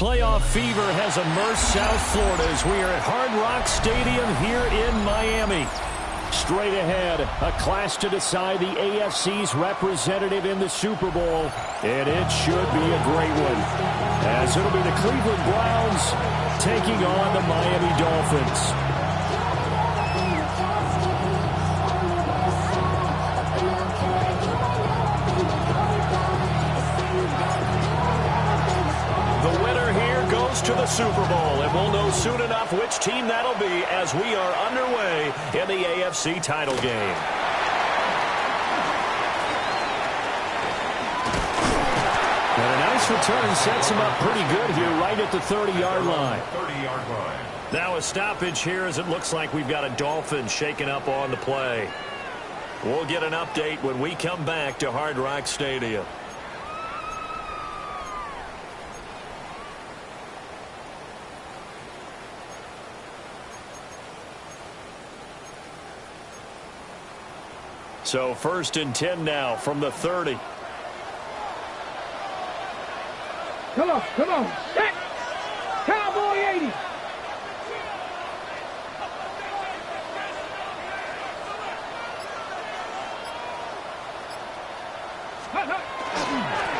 Playoff fever has immersed South Florida as we are at Hard Rock Stadium here in Miami. Straight ahead, a clash to decide the AFC's representative in the Super Bowl, and it should be a great one, as it'll be the Cleveland Browns taking on the Miami Dolphins. To the Super Bowl, and we'll know soon enough which team that'll be as we are underway in the AFC title game. And a nice return sets him up pretty good here right at the 30-yard line. Now a stoppage here as it looks like we've got a Dolphin shaking up on the play. We'll get an update when we come back to Hard Rock Stadium. So 1st and 10 now from the 30. Come on. Set. Cowboy 80.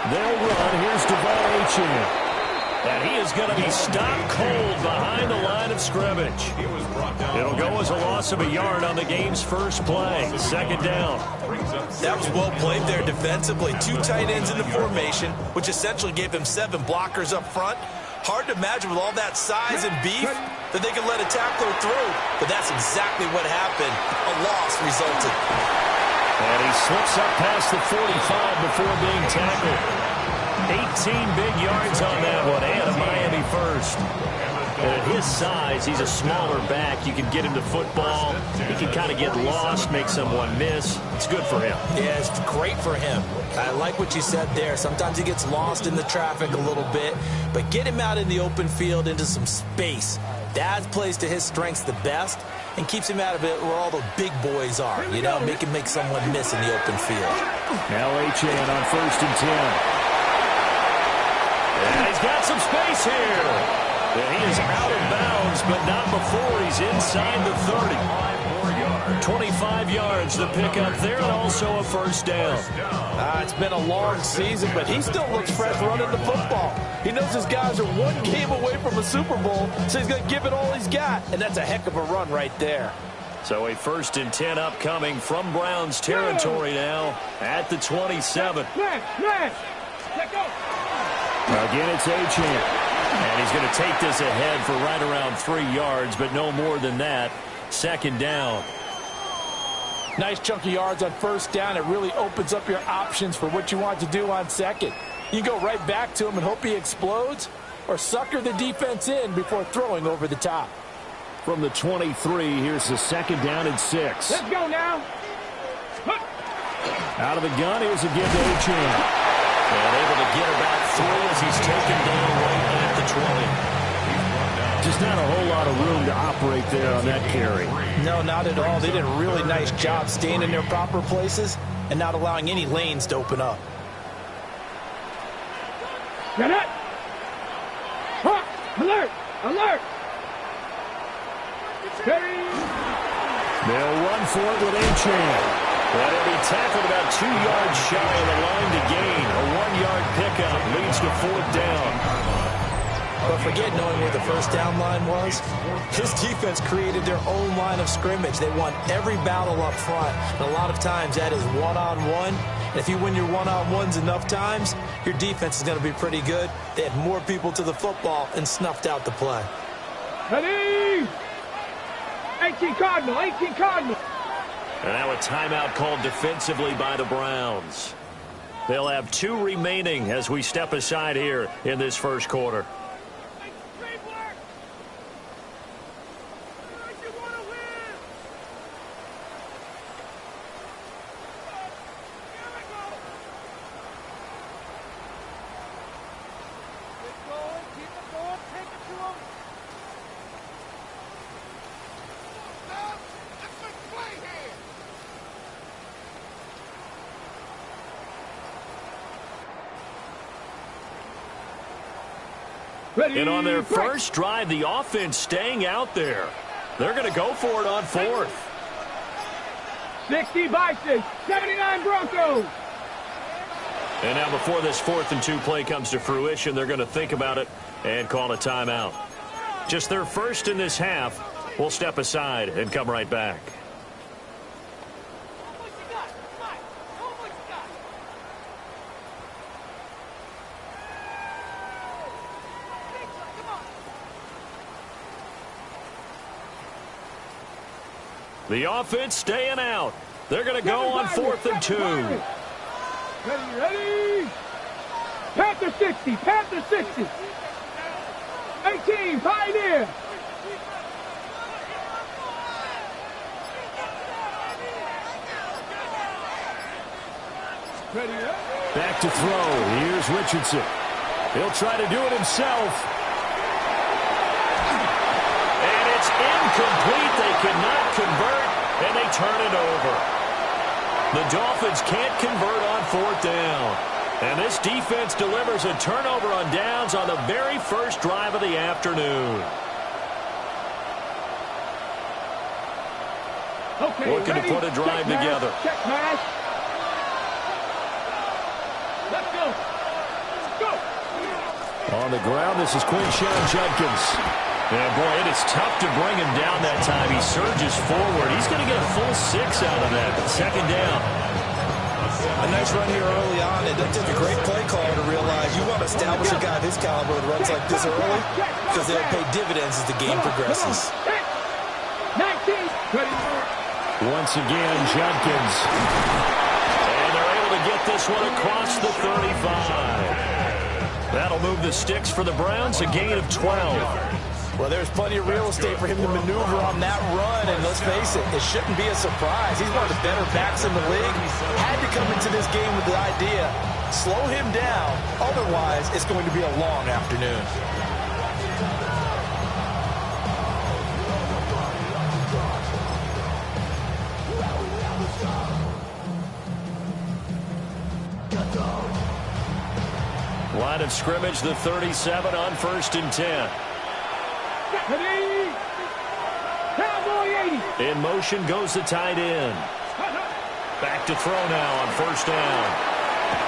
They'll run. Here's Devon Achane. And he is going to be stopped cold behind the line of scrimmage. It'll go as a loss of a yard on the game's first play. 2nd down. That was well played there defensively. 2 tight ends in the formation, which essentially gave them 7 blockers up front. Hard to imagine with all that size and beef that they could let a tackler through. But that's exactly what happened. A loss resulted. And he slips up past the 45 before being tackled. 18 big yards on that one, and a Miami first. And at his size, he's a smaller back. You can get him to football. He can kind of get lost, make someone miss. It's good for him. Yeah, it's great for him. I like what you said there. Sometimes he gets lost in the traffic a little bit, but get him out in the open field into some space. That plays to his strengths the best and keeps him out of it where all the big boys are. You know, make him make someone miss in the open field. Now Achane on 1st and 10. And he's got some space here. And he is out of bounds, but not before he's inside the 30. 25 yards to pick up there, and also a 1st down. It's been a long season, but he still looks fresh running the football. He knows his guys are 1 game away from a Super Bowl, so he's going to give it all he's got, and that's a heck of a run right there. So a 1st and 10 upcoming from Browns territory now at the 27. Again, it's Achane. And he's going to take this ahead for right around 3 yards, but no more than that. 2nd down. Nice chunk of yards on 1st down. It really opens up your options for what you want to do on 2nd. You can go right back to him and hope he explodes, or sucker the defense in before throwing over the top. From the 23, here's the 2nd down and 6. Let's go now. Out of the gun, here's a give to Achane. And able to get about 3 as he's taken down right at the 20. Just not a whole lot of room to operate there on that carry. No, not at all. They did a really nice job staying in their proper places and not allowing any lanes to open up. Get it! Alert! Alert! They'll run for it with Achane. But he'll be tackled about 2 yards shy of the line to gain. A 1-yard pickup leads to 4th down. But forget knowing where the 1st down line was. His defense created their own line of scrimmage. They won every battle up front. And a lot of times that is one-on-one. And if you win your one-on-ones enough times, your defense is going to be pretty good. They had more people to the football and snuffed out the play. Ready! 18 Cardinal. And now a timeout called defensively by the Browns. They'll have 2 remaining as we step aside here in this 1st quarter. Ready, And on their break. first drive, the offense staying out there. They're going to go for it on fourth. 60 Vikings, 79 Broncos. And now before this 4th and 2 play comes to fruition, they're going to think about it and call a timeout. Just their first in this half. We'll step aside and come right back. The offense staying out. They're going to go on 4th and 2. Ready. Panther 60, Panther 60. 18, Pioneer. Ready. Back to throw. Here's Richardson. He'll try to do it himself. And it's incomplete. They cannot convert, and they turn it over. The Dolphins can't convert on 4th down. And this defense delivers a turnover on downs on the very first drive of the afternoon. Okay, Looking to put a drive together. Check pass. Let's go. Let's go. On the ground, this is Quinshon Judkins. And, boy, it is tough to bring him down that time. He surges forward. He's going to get a full 6 out of that. 2nd down. A nice run here early on. It doesn't take a great play caller to realize you want to establish a guy of his caliber with runs like this early because they'll pay dividends as the game progresses. 19. Ready. Once again, Judkins. And they're able to get this one across the 35. That'll move the sticks for the Browns, a gain of 12. Well, there's plenty of real estate for him to maneuver on that run, and let's face it, it shouldn't be a surprise. He's one of the better backs in the league. Had to come into this game with the idea, slow him down, otherwise it's going to be a long afternoon. Line of scrimmage, the 37 on 1st and 10. Ready. Cowboy 80. In motion goes the tight end. Back to throw now on 1st down.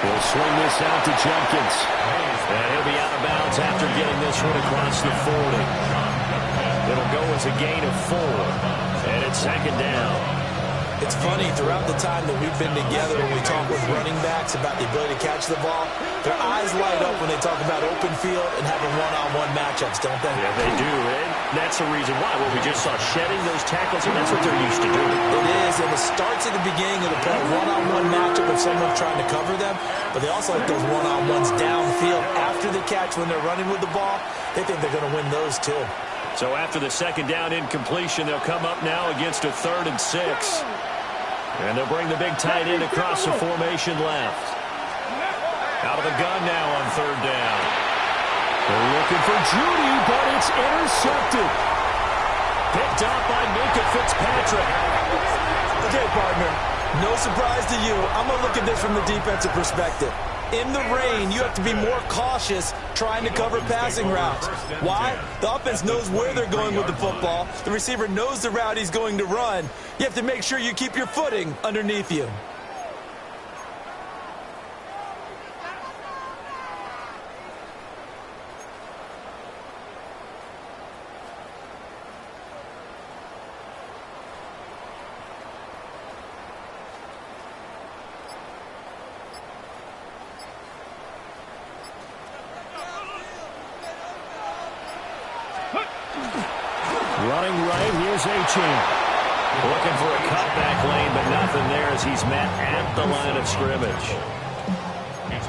He'll swing this out to Judkins. And he'll be out of bounds after getting this one across the 40. It'll go as a gain of 4. And it's 2nd down. It's funny, throughout the time that we've been together when we talk with running backs about the ability to catch the ball, their eyes light up when they talk about open field and having one-on-one matchups, don't they? Yeah, they do, and that's the reason why. Well, we just saw shedding those tackles, and that's what they're used to doing. It is, and it starts at the beginning of the play, one-on-one matchup if someone's trying to cover them, but they also like those one-on-ones downfield after the catch when they're running with the ball. They think they're going to win those, too. So after the 2nd down incompletion, they'll come up now against a 3rd and 6. And they'll bring the big tight end across the formation left. Out of the gun now on 3rd down. They're looking for Judy, but it's intercepted. Picked up by Minka Fitzpatrick. Okay, partner, no surprise to you. I'm going to look at this from the defensive perspective. In the rain, you have to be more cautious trying to cover passing routes. Why? The offense knows where they're going with the football. The receiver knows the route he's going to run. You have to make sure you keep your footing underneath you. Running right, here's Achane. Looking for a cutback lane, but nothing there as he's met at the line of scrimmage.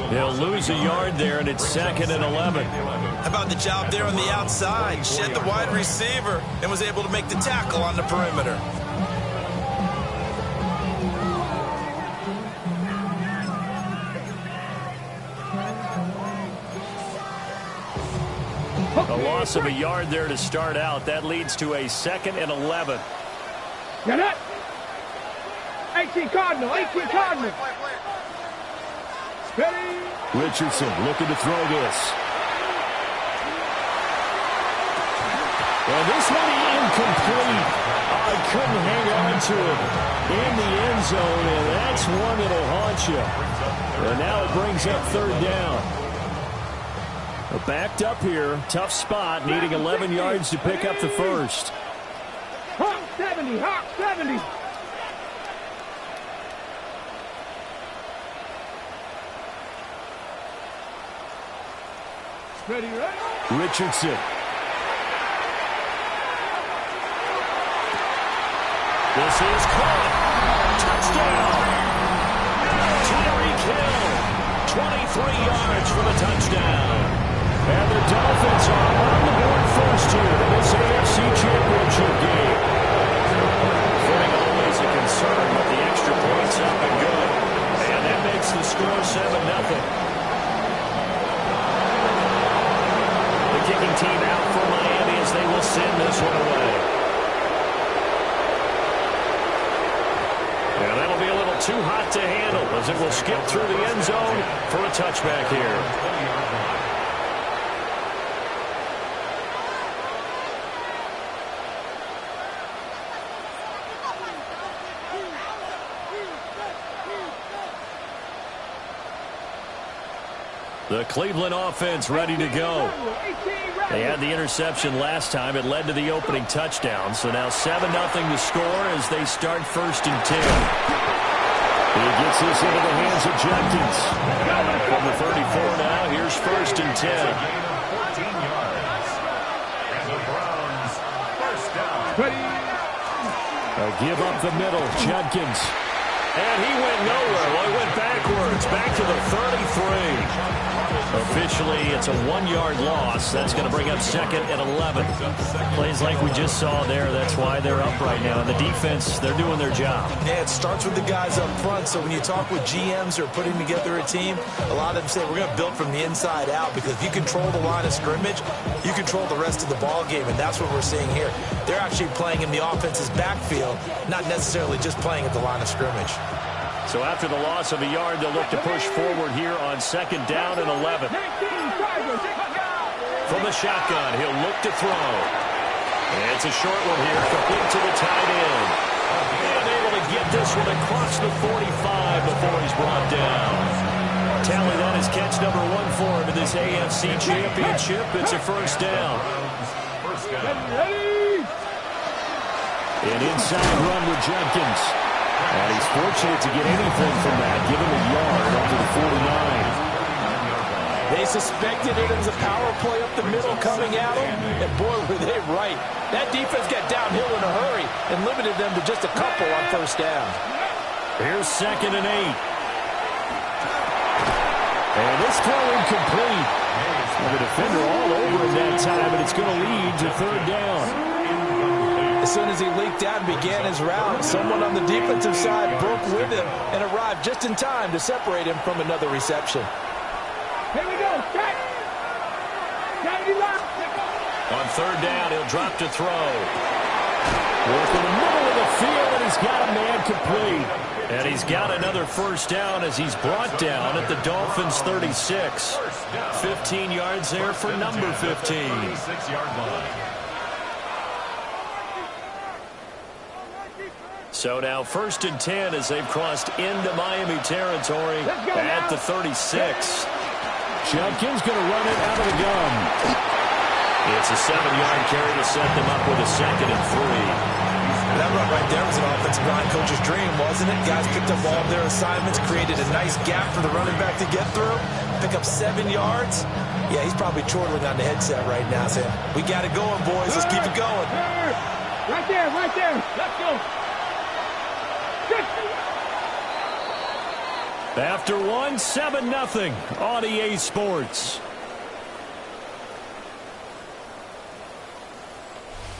They'll lose a yard there, and it's 2nd and 11. How about the job there on the outside? Shed the wide receiver and was able to make the tackle on the perimeter. A loss of a yard there to start out. That leads to a 2nd and 11. Get it. 18 Cardinal, 18 Cardinal. Ready. Richardson looking to throw this. And this one incomplete. I couldn't hang on to it in the end zone, and that's one that'll haunt you. And now it brings up third down. Backed up here, tough spot, needing 11 yards to pick up the first. Hawk 70, Hawk 70. Ready, ready? Richardson. This is caught. Touchdown. Tyreek Hill. 23 yards for the touchdown. And the Dolphins are on the board first here in this AFC Championship game. Footing always a concern, but the extra points up and good. And that makes the score 7-0. The kicking team out for Miami as they will send this one away. And that'll be a little too hot to handle as it will skip through the end zone for a touchback here. The Cleveland offense ready to go. They had the interception last time. It led to the opening touchdown. So now 7-0 to score as they start first and 10. He gets this into the hands of Jenkins. From the 34 now, here's first and 10. 14 yards. And the Browns first down. A give up the middle, Jenkins. And he went nowhere. Well, he went backwards, back to the 33. Officially, it's a 1-yard loss. That's going to bring up second and 11. Plays like we just saw there. That's why they're up right now. And the defense, they're doing their job. Yeah, it starts with the guys up front. So when you talk with GMs or putting together a team, a lot of them say we're going to build from the inside out, because if you control the line of scrimmage, you control the rest of the ball game, and that's what we're seeing here. They're actually playing in the offense's backfield, not necessarily just playing at the line of scrimmage. So after the loss of a yard, they'll look to push forward here on second down and 11. From the shotgun, he'll look to throw. And it's a short one here, complete to the tight end. And able to get this one across the 45 before he's brought down. Tally, that is catch number 1 for him in this AFC Championship. It's a first down. An inside run with Jenkins. And he's fortunate to get anything from that. Give him a yard up to the 49. They suspected it was a power play up the middle coming at them, and boy, were they right. That defense got downhill in a hurry and limited them to just a couple on first down. Here's second and 8. And this throw incomplete. And the defender all over him that time, and it's going to lead to third down. As soon as he leaked out and began his route, someone on the defensive side broke with him and arrived just in time to separate him from another reception. Here we go. On third down, he'll drop to throw. Work in the middle of the field, and he's got a man complete. And he's got another first down as he's brought down at the Dolphins' 36. 15 yards there for number 15. 6-yard line. So now first and 10 as they've crossed into Miami territory at the 36. Jenkins going to run it out of the gun. It's a 7-yard carry to set them up with a second and 3. That run right there was an offensive line coach's dream, wasn't it? Guys picked up all of their assignments, created a nice gap for the running back to get through, pick up 7 yards. Yeah, he's probably chortling on the headset right now saying, we got it going, boys. Let's keep it going. Right there, right there. Let's go. After 7-0 on EA Sports.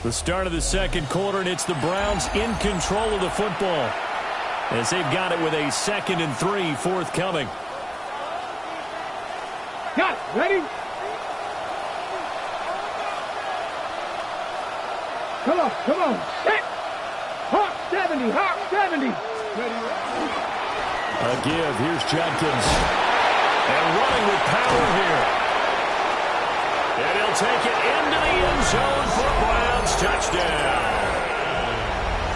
The start of the second quarter, and it's the Browns in control of the football as they've got it with a 2nd and 3 forthcoming. Got it. Ready? Come on, come on. Set. Hawk 70, Hawk 70. Ready? A give. Here's Jenkins. And running with power here. And he'll take it into the end zone for a Browns touchdown.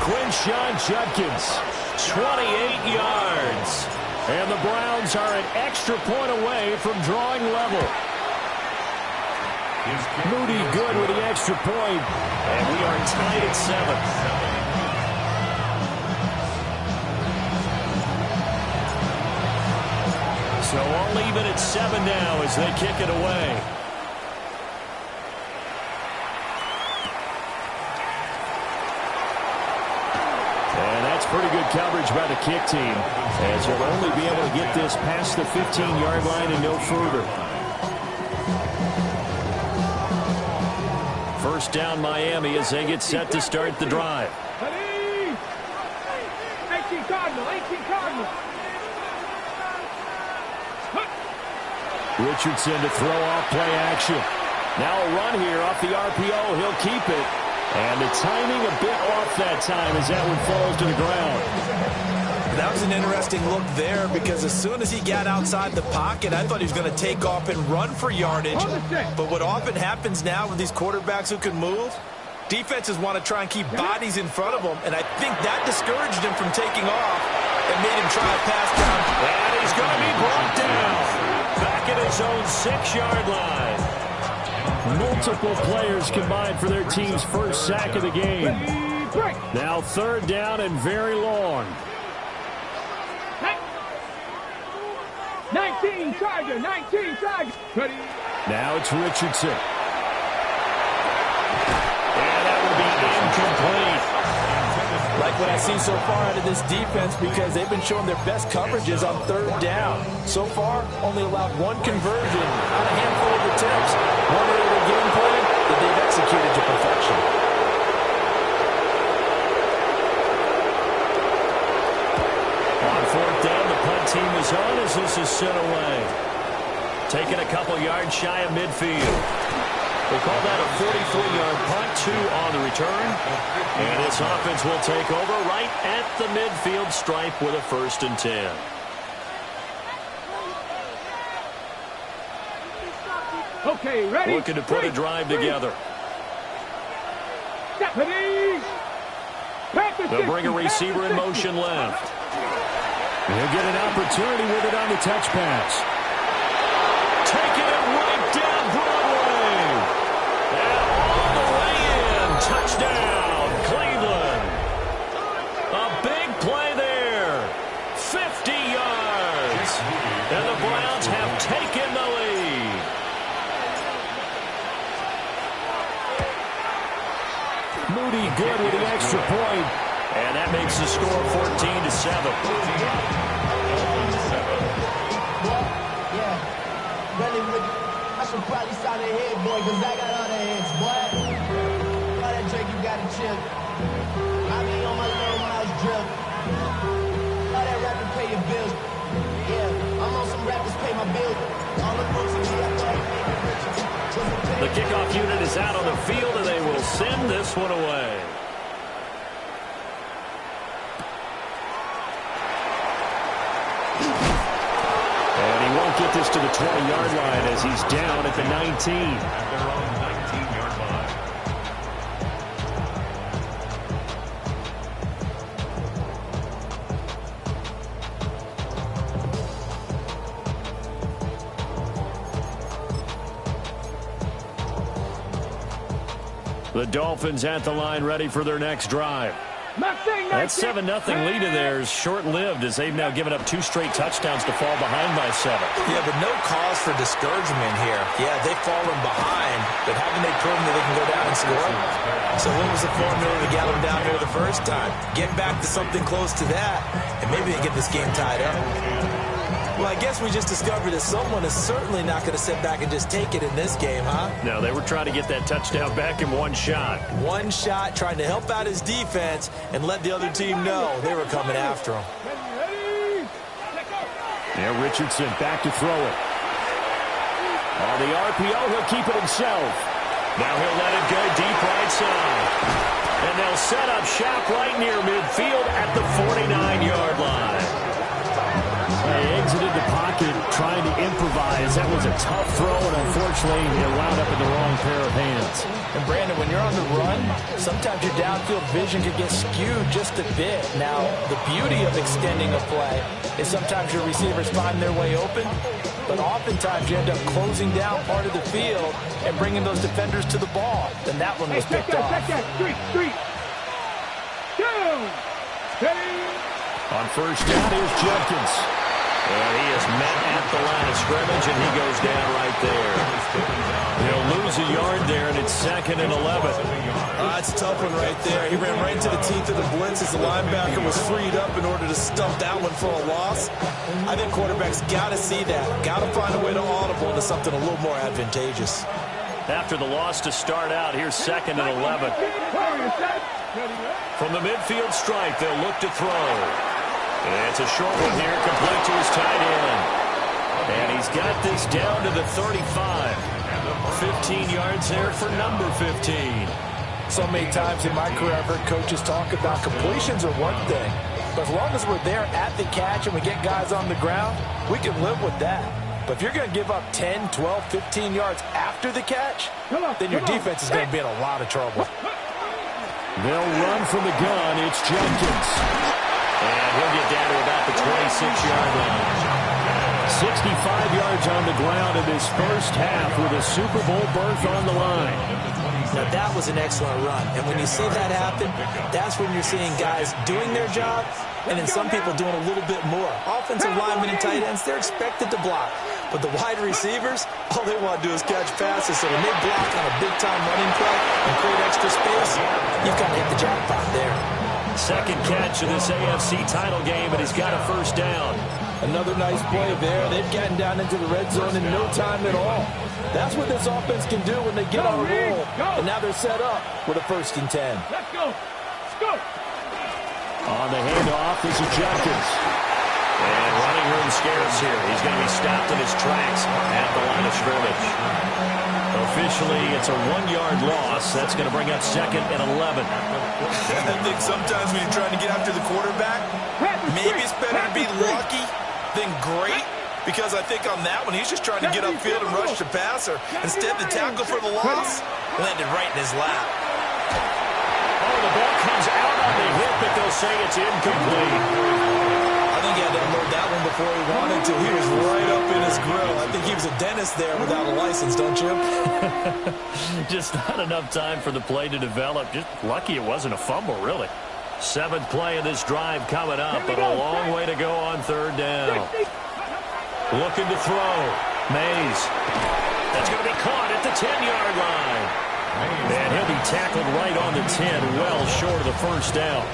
Quinshon Judkins, 28 yards. And the Browns are an extra point away from drawing level. Moody good with the extra point, and we are tied at 7. So all even at 7 now as they kick it away. And that's pretty good coverage by the kick team, as they'll only be able to get this past the 15-yard line and no further. First down Miami as they get set to start the drive. 18 Cardinal, 18 Cardinal. Richardson to throw off play action. Now a run here off the RPO. He'll keep it. And the timing a bit off that time as that one falls to the ground. That was an interesting look there because as soon as he got outside the pocket, I thought he was going to take off and run for yardage. But what often happens now with these quarterbacks who can move, defenses want to try and keep bodies in front of them, and I think that discouraged him from taking off and made him try a pass down. And he's going to be brought down back at his own 6-yard line. Multiple players combined for their team's first sack of the game. Now third down and very long. 19 Tiger, 19 Tiger. Now it's Richardson. And that will be incomplete. Like what I see so far out of this defense, because they've been showing their best coverages on third down. So far, only allowed one conversion on a handful of attempts. One area of the game plan that they've executed to perfection. On fourth down, the punt team is on as this is sent away. Taking a couple yards shy of midfield. We'll call that a 44-yard punt, 2 on the return. And this offense will take over right at the midfield stripe with a 1st and 10. Okay, ready? Looking to put a drive together. They'll bring a receiver in motion left. He'll get an opportunity with it on the touch pass. Taking it right down Broadway. And all the way in. Touchdown, Cleveland. A big play there. 50 yards. And the Browns have taken the lead. Moody good with the extra point. And that makes the score 14-7. I should probably sign a head, boy, because I got other heads, boy. All that Drake, you got to chill. I be on my little mouse drill. All that rapping pay your bills. Yeah, I'm on some rappers pay my bills. All the books in here, I thought it made me richer. The kickoff unit is out on the field, and they will send this one away. Get this to the 20-yard line as he's down at the 19. At their own 19-yard line. The Dolphins at the line ready for their next drive. That 7-0 lead of theirs short-lived as they've now given up 2 straight touchdowns to fall behind by 7. Yeah, but no cause for discouragement here. Yeah, they've fallen behind, but haven't they proven that they can go down and score? So what was the formula to get them down here the first time? Get back to something close to that, and maybe they get this game tied up. Well, I guess we just discovered that someone is certainly not going to sit back and just take it in this game, huh? No, they were trying to get that touchdown back in one shot. One shot, trying to help out his defense and let the other team know they were coming after him. Now Richardson back to throw it. On the RPO, he'll keep it himself. Now he'll let it go deep right side. And they'll set up shop right near midfield at the 49-yard line. They exited the pocket pocket trying to improvise. That was a tough throw, and unfortunately, it wound up in the wrong pair of hands. And Brandon, when you're on the run, sometimes your downfield vision can get skewed just a bit. Now, the beauty of extending a play is sometimes your receivers find their way open, but oftentimes you end up closing down part of the field and bringing those defenders to the ball. And that one was picked off. Street. Down. On first down, here's Jenkins. And he is met at the line of scrimmage, and he goes down right there. They'll lose a yard there, and it's 2nd and 11. That's a tough one right there. He ran right into the teeth of the blitz as the linebacker was freed up in order to stump that one for a loss. I think quarterbacks got to see that. Got to find a way to audible into something a little more advantageous. After the loss to start out, here's 2nd and 11. From the midfield stripe, they'll look to throw. And it's a short one here, complete to his tight end. And he's got this down to the 35. 15 yards there for number 15. So many times in my career, I've heard coaches talk about completions are one thing. But as long as we're there at the catch and we get guys on the ground, we can live with that. But if you're going to give up 10, 12, 15 yards after the catch, then your defense is going to be in a lot of trouble. They'll run from the gun. It's Jenkins. And he'll get down to about the 26-yard line. 65 yards on the ground in this first half with a Super Bowl berth on the line. Now, that was an excellent run. And when you see that happen, that's when you're seeing guys doing their job and then some people doing a little bit more. Offensive linemen and tight ends, they're expected to block. But the wide receivers, all they want to do is catch passes. So when they block on a big-time running play and create extra space, you've got to hit the jackpot there. Second catch of this AFC title game, and he's got a first down. Another nice play there. They've gotten down into the red zone in no time at all. That's what this offense can do when they get on a roll. And now they're set up with a 1st and 10. Let's go. On the handoff is Jenkins. And running room scarce here. He's going to be stopped in his tracks at the line of scrimmage. Officially, it's a 1-yard loss. That's going to bring up 2nd and 11. I think sometimes when you're trying to get after the quarterback, maybe it's better to be lucky than great, because I think on that one, he's just trying to get upfield and rush the passer. Instead, the tackle for the loss landed right in his lap. Oh, the ball comes out on the hip, but they'll say it's incomplete. I think he had to unload that one before he wanted to. He was right up in his grill. I think he was a dentist there without a license, don't you? Just not enough time for the play to develop. Just lucky it wasn't a fumble, really. 7th play of this drive coming up, but a long way to go on 3rd down. Looking to throw. Mays. That's going to be caught at the 10-yard line. And he'll be tackled right on the 10, well short of the first down.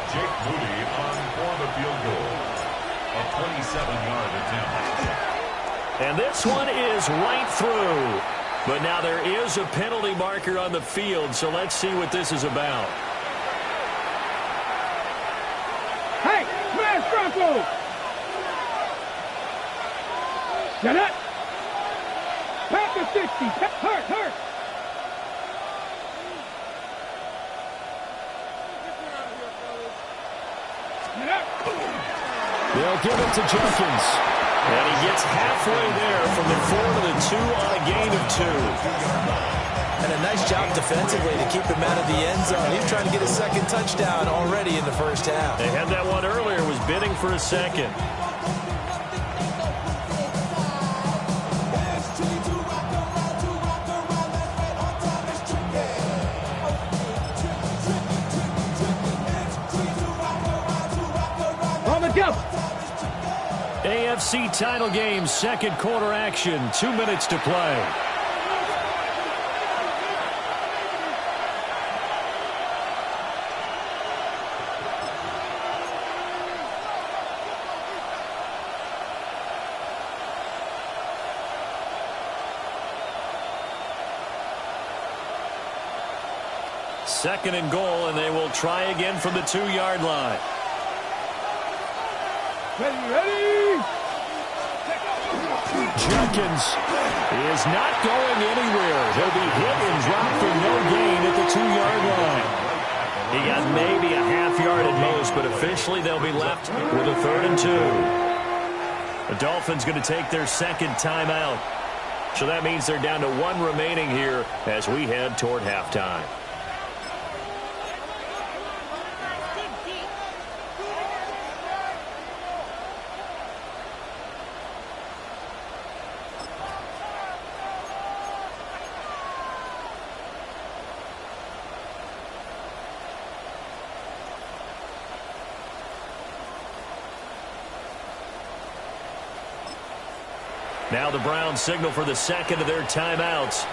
Jake Moody on for the field goal. A 27-yard attempt. And this one is right through. But now there is a penalty marker on the field, so let's see what this is about. Hey, smash Bronco! Get up! Pack the 60! Hurt! Get up! They'll give it to Jenkins. And he gets halfway there from the 4 to the 2 on a gain of 2. And a nice job defensively to keep him out of the end zone. He's trying to get his 2nd touchdown already in the first half. They had that one earlier, was bidding for a 2nd. On the jump! AFC title game, 2nd quarter action, 2 minutes to play. Second and goal, and they will try again from the 2-yard line. Ready! Jenkins is not going anywhere. He'll be hit and dropped for no gain at the 2-yard line. He got maybe a half yard at most, but officially they'll be left with a 3rd and 2. The Dolphins going to take their second timeout. So that means they're down to 1 remaining here as we head toward halftime. Now the Browns signal for the second of their timeouts.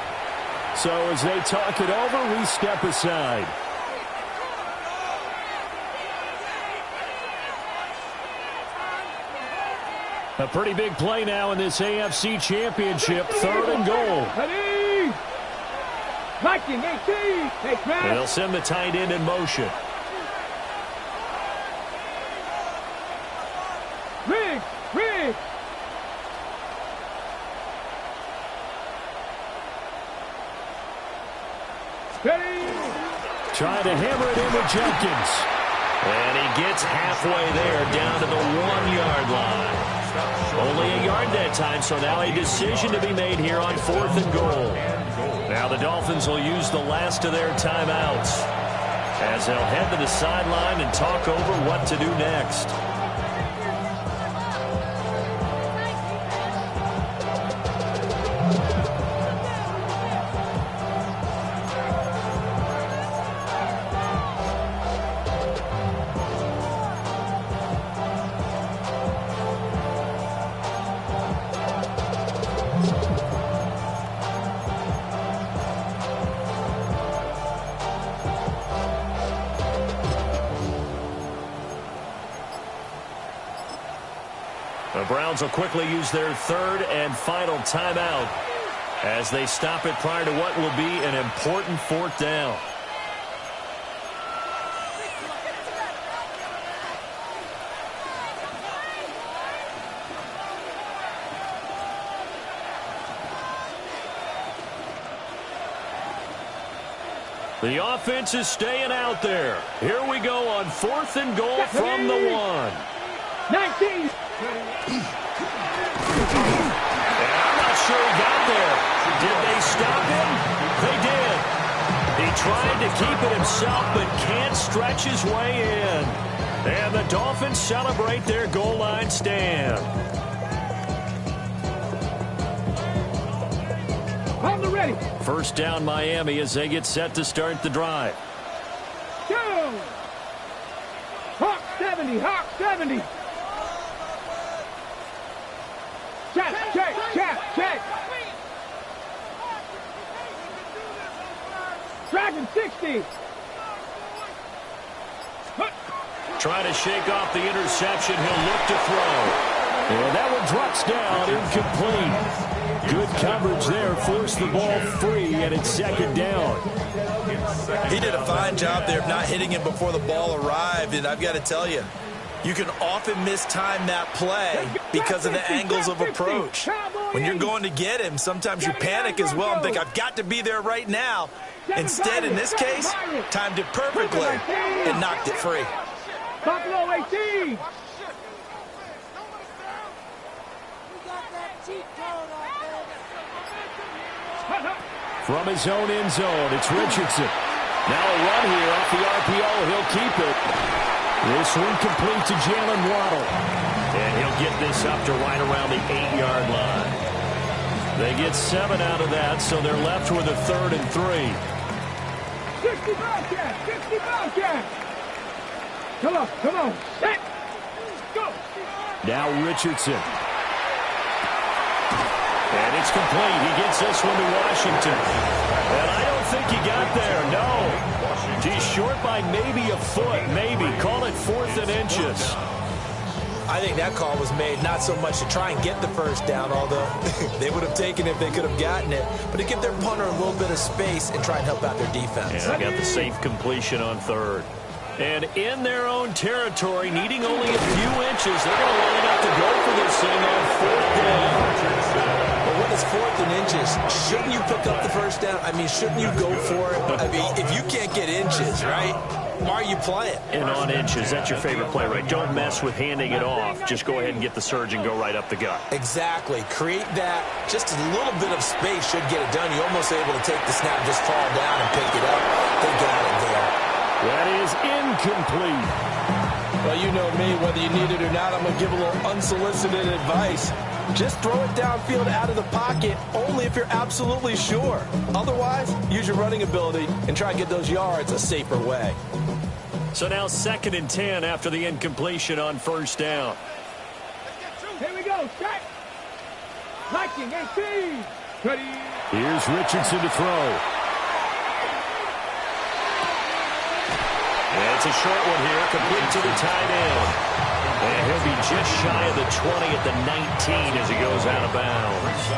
So as they talk it over, we step aside. A pretty big play now in this AFC Championship. 3rd and goal. Ready? Viking 18. And they'll send the tight end in motion. Riggs. Ready? Trying to hammer it in with Jenkins. And he gets halfway there, down to the 1-yard line. Only a yard that time, so now a decision to be made here on 4th and goal. Now the Dolphins will use the last of their timeouts as they'll head to the sideline and talk over what to do next. The Browns will quickly use their 3rd and final timeout as they stop it prior to what will be an important 4th down. The offense is staying out there. Here we go on 4th and goal from the 1. 19. And I'm not sure he got there. Did they stop him? They did. He tried to keep it himself, but can't stretch his way in. And the Dolphins celebrate their goal line stand. On the ready. 1st down Miami as they get set to start the drive. Go. Hawk 70. Hawk 70. Check. Dragon 60. Trying to shake off the interception. He'll look to throw. And that one drops down, incomplete. Good coverage there. Forced the ball free, and it's 2nd down. He did a fine job there of not hitting him before the ball arrived, and I've got to tell you, you can often mistime that play because of the angles of approach. When you're going to get him, sometimes you panic as well and think, I've got to be there right now. Instead, in this case, timed it perfectly and knocked it free. Buffalo 18. From his own end zone, it's Richardson. Now a run here off the RPO. He'll keep it. This one complete to Jalen Waddle. And he'll get this up to right around the 8-yard line. They get 7 out of that, so they're left with a 3rd and 3. 60 Bobcat. Come on. Set. Go. Now Richardson. And it's complete. He gets this one to Washington. And I don't think he got there. No. He's short by maybe a foot. Maybe. Call it 4th and inches. I think that call was made not so much to try and get the 1st down, although they would have taken it if they could have gotten it, but to give their punter a little bit of space and try and help out their defense. Yeah, got the safe completion on 3rd. And in their own territory, needing only a few inches, they're going to line up to go for this thing on 4th down. But when it's 4th and inches, shouldn't you pick up the 1st down? I mean, shouldn't you go for it? I mean, if you can't get inches, right? why are you playing? And on inches, that's your favorite play, right? Don't mess with handing it off. Just go ahead and get the surge and go right up the gut. Exactly. Create that. Just a little bit of space should get it done. You're almost able to take the snap, just fall down and pick it up. They got it there. That is incomplete. Well, you know me, whether you need it or not, I'm going to give a little unsolicited advice. Just throw it downfield out of the pocket, only if you're absolutely sure. Otherwise, use your running ability and try and get those yards a safer way. So now 2nd and 10 after the incompletion on first down. Here we go, set. Liking 18. Ready. Here's Richardson to throw. And it's a short one here, complete to the tight end. And he'll be just shy of the 20 at the 19 as he goes out of bounds.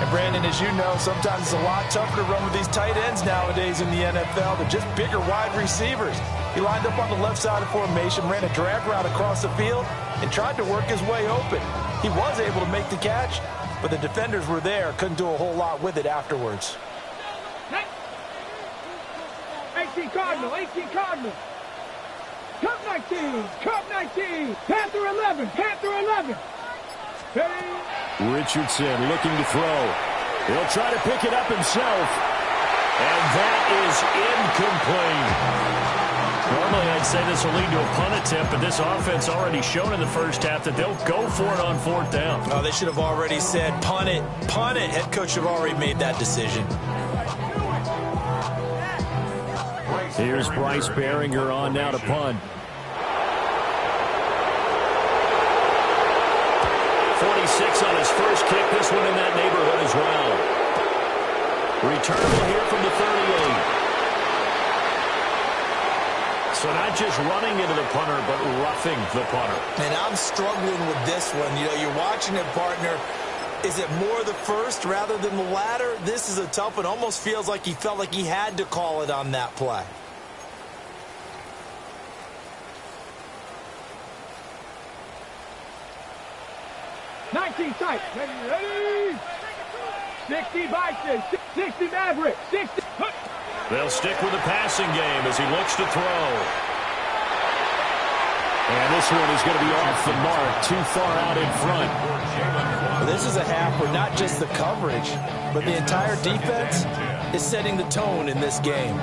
And Brandon, as you know, sometimes it's a lot tougher to run with these tight ends nowadays in the NFL. They're just bigger wide receivers. He lined up on the left side of formation, ran a drag route across the field, and tried to work his way open. He was able to make the catch, but the defenders were there, couldn't do a whole lot with it afterwards. 18 Cardinal, 18 Cardinal. Cup 19, Cup 19. Panther 11, Panther 11. Ready. Richardson looking to throw. He'll try to pick it up himself. And that is incomplete. Normally I'd say this will lead to a punt attempt, but this offense already shown in the first half that they'll go for it on 4th down. Oh, they should have already said punt it, punt it. Head coach should have already made that decision. Here's Bryce Behringer on now to punt. 46 on his first kick. This one in that neighborhood as well. Returnable here from the 38. So not just running into the punter, but roughing the punter. And I'm struggling with this one. You know, you're watching it, partner. Is it more the first rather than the latter? This is a tough one. Almost feels like he felt like he had to call it on that play. Tight. Ready. 60 Bison, 60 Maverick, 60. They'll stick with the passing game as he looks to throw. And this one is going to be off the mark, too far out in front. Well, this is a half where not just the coverage, but the entire defense is setting the tone in this game.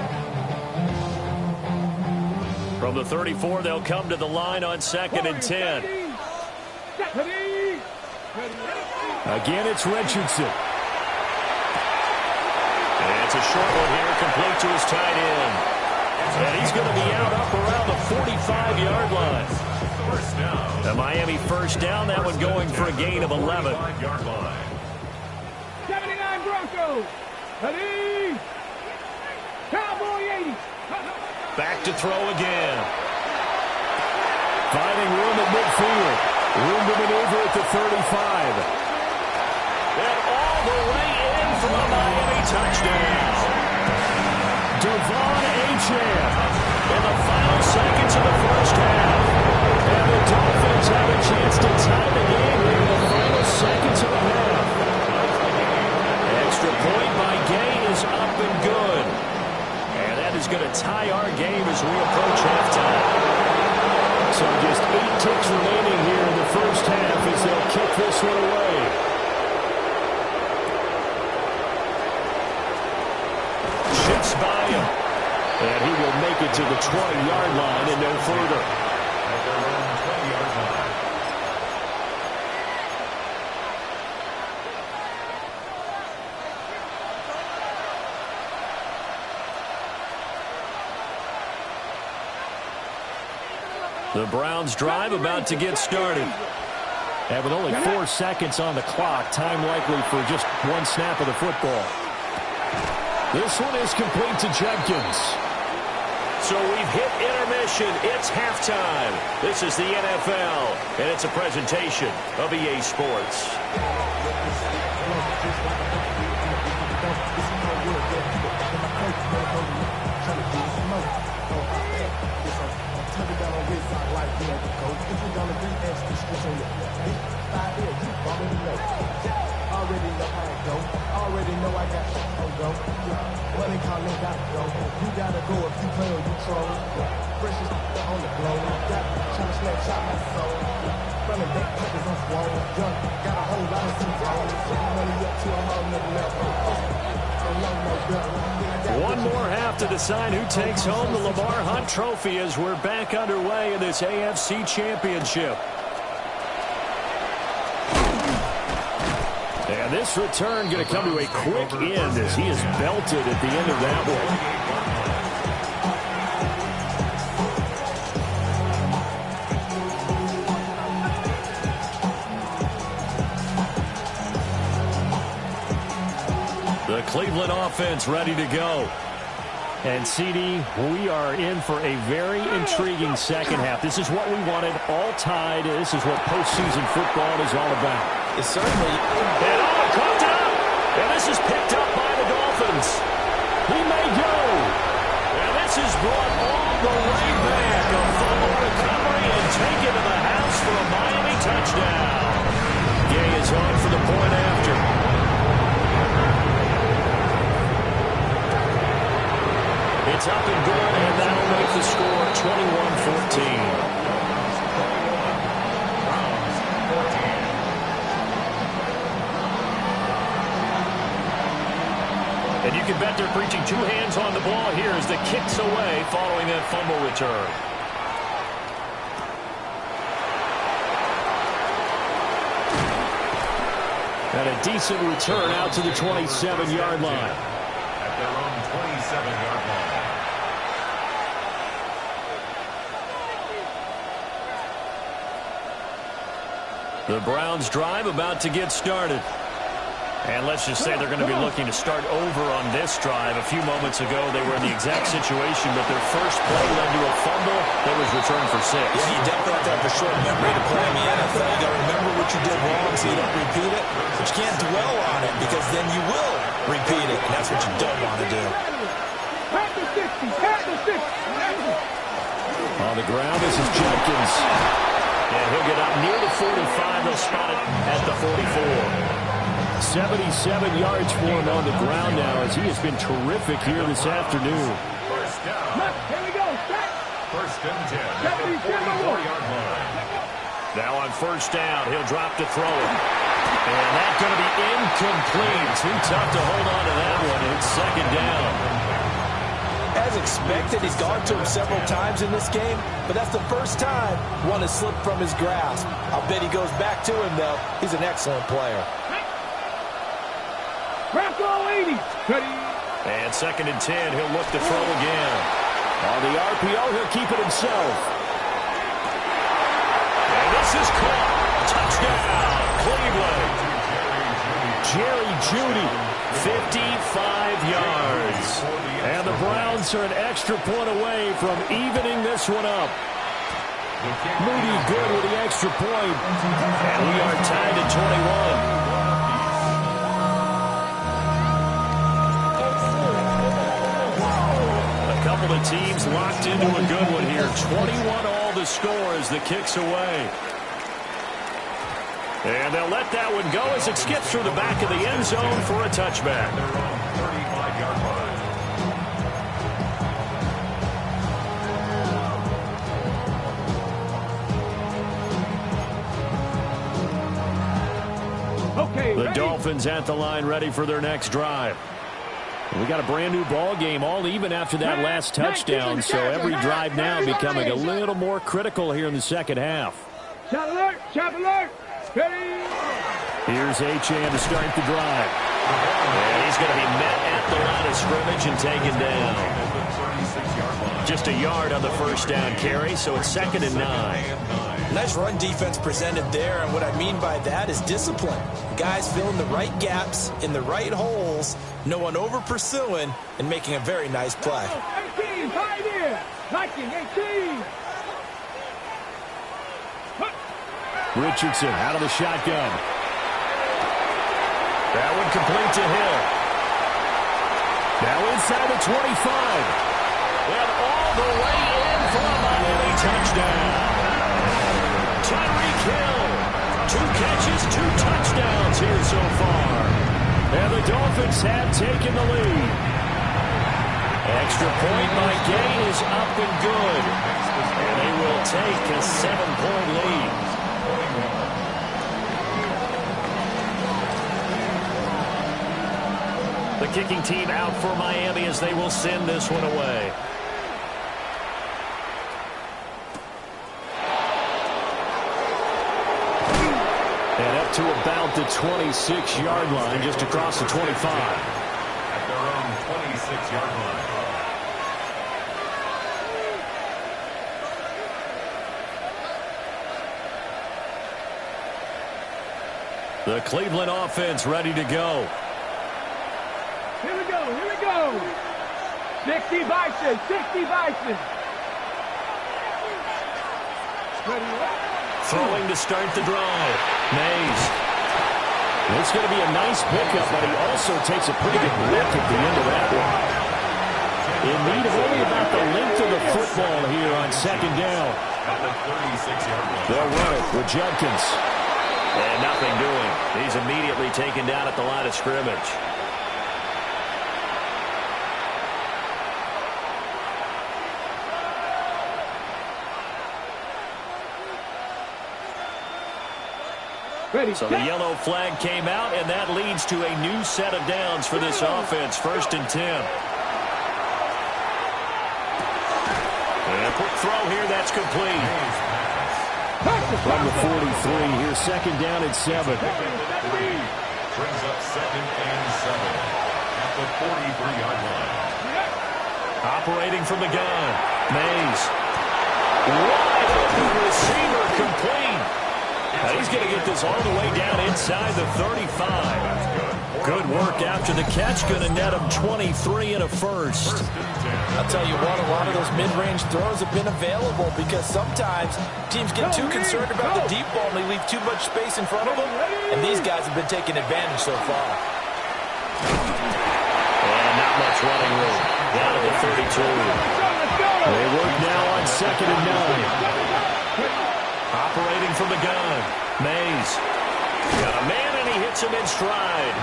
From the 34, they'll come to the line on 2nd and 10. Again, it's Richardson. And it's a short one here, complete to his tight end. And he's going to be out up around the 45-yard line. The Miami first down, that one going for a gain of 11. 79 Broncos. Ready. Cowboy 80. Back to throw again. Finding room at midfield. Room to maneuver at the 35. And all the way in for a Miami touchdown. Devon Achane in the final seconds of the first half. And the Dolphins have a chance to tie the game here in the final seconds of the half. Extra point by Gay is up and good. And that is going to tie our game as we approach halftime. So just 8 ticks remaining here in the first half as they'll kick this one away. Shifts by him. And he will make it to the 20-yard line and no further. The Browns drive about to get started. And with only 4 seconds on the clock, time likely for just one snap of the football. This one is complete to Jenkins. So we've hit intermission. It's halftime. This is the NFL, and it's a presentation of EA Sports. Already know how it go. Already know I got shit on go. What they call it, got to go. You gotta go if you play or you troll. Fresh is on the blow. Got trying to snapshot my soul. Running back, pockets on swole. Young, got a whole lot of C-roll. Taking money up to a whole nother level. One more half to decide who takes home the Lamar Hunt Trophy as we're back underway in this AFC Championship. And this return going to come to a quick end as he is belted at the end of that one. The Cleveland offense ready to go. And, CD, we are in for a very intriguing second half. This is what we wanted, all tied. This is what postseason football is all about. It certainly. And coughed it up. And this is picked up by the Dolphins. He may go. And this is brought all the way back. A fumble recovery and taken to the house for a Miami touchdown. Gay is on for the point after. It's up and good, and that'll make the score 21-14. And you can bet they're preaching two hands on the ball here as the kick's away following that fumble return. And a decent return out to the 27-yard line. At their own 27-yard line. The Browns drive about to get started. And let's just say they're going to be looking to start over on this drive. A few moments ago, they were in the exact situation, but their first play led to a fumble that was returned for 6. Yeah, you definitely have to have a short memory to play in the NFL. You got to remember what you did wrong so you don't repeat it. But you can't dwell on it because then you will repeat it, and that's what you don't want to do. On the ground, this is Jenkins. And he'll get up near the 45. They'll spot it at the 44. 77 yards for him on the ground now as he has been terrific here this afternoon. First down. Here we go. First and 10 at the 44-yard line. Now on first down, he'll drop to throw it. And that's going to be incomplete. Too tough to hold on to that one. It's second down. As expected, he's gone to him several times in this game, but that's the first time one has slipped from his grasp. I'll bet he goes back to him, though. He's an excellent player. And second and 10, he'll look to throw again. On the RPO, he'll keep it himself. And this is caught. Touchdown, Cleveland. Jerry Jeudy, 55 yards. And the Browns are an extra point away from evening this one up. Moody good with the extra point. And we are tied at 21. Couple of teams locked into a good one here. 21 all the score as the kick's away. And they'll let that one go as it skips through the back of the end zone for a touchback. 35-yard line. Okay, the Dolphins at the line ready for their next drive. We got a brand new ball game, all even after that last touchdown, so every drive now becoming a little more critical here in the second half. Shot alert! Shot alert! Here's Achane to start the drive. And he's going to be met at the line of scrimmage and taken down. Just a yard on the first down carry, so it's second and 9. Nice run defense presented there, and what I mean by that is discipline. Guys filling the right gaps in the right holes, no one over pursuing, and making a very nice play. 18, high there! 19, 18! Richardson out of the shotgun. That one complete to Hill. Now inside the 25. And all the way in for a Miami touchdown. Tyreek Hill. 2 catches, 2 touchdowns here so far. And the Dolphins have taken the lead. extra point by Gain is up and good. And they will take a 7-point lead. The kicking team out for Miami as they will send this one away. And up to about the 26-yard line, just across the 25. At their own 26-yard line. The Cleveland offense ready to go. Here we go, here we go. 60 Bison, 60 Bison. Ready, Throwing to start the drive. Mays. It's going to be a nice pickup, but he also takes a pretty good lick at the end of that one. In need of only about the length of the football here on second down. At the 36-yard line. They'll run it with Judkins. And nothing doing. He's immediately taken down at the line of scrimmage. ready. So the yellow flag came out, and that leads to a new set of downs for this offense. 1st and 10. And a quick throw here, that's complete. From the 43, here's 2nd down and 7. Brings up 2nd and 7 at the 43-yard line. Operating from the gun. Mays. Wide open receiver complete. Now he's going to get this all the way down inside the 35. Good work after the catch. Going to net him 23 and a first. I'll tell you what, a lot of those mid-range throws have been available because sometimes teams get too concerned about the deep ball and they leave too much space in front of them, and these guys have been taking advantage so far. And not much running room. Down to the 32. They work now on 2nd and 9. Operating from the gun. Mays. Got a man, and he hits him in stride.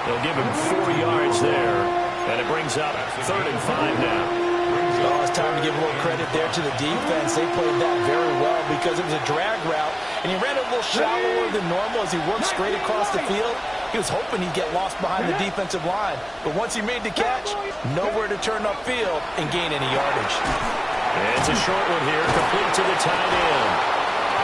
They'll give him 4 yards there. And it brings up 3rd and 5 now. Oh, it's time to give a little credit there to the defense. They played that very well because it was a drag route, and he ran a little shallower than normal as he worked straight across the field. He was hoping he'd get lost behind the defensive line. But once he made the catch, nowhere to turn upfield and gain any yardage. It's a short one here, complete to the tight end.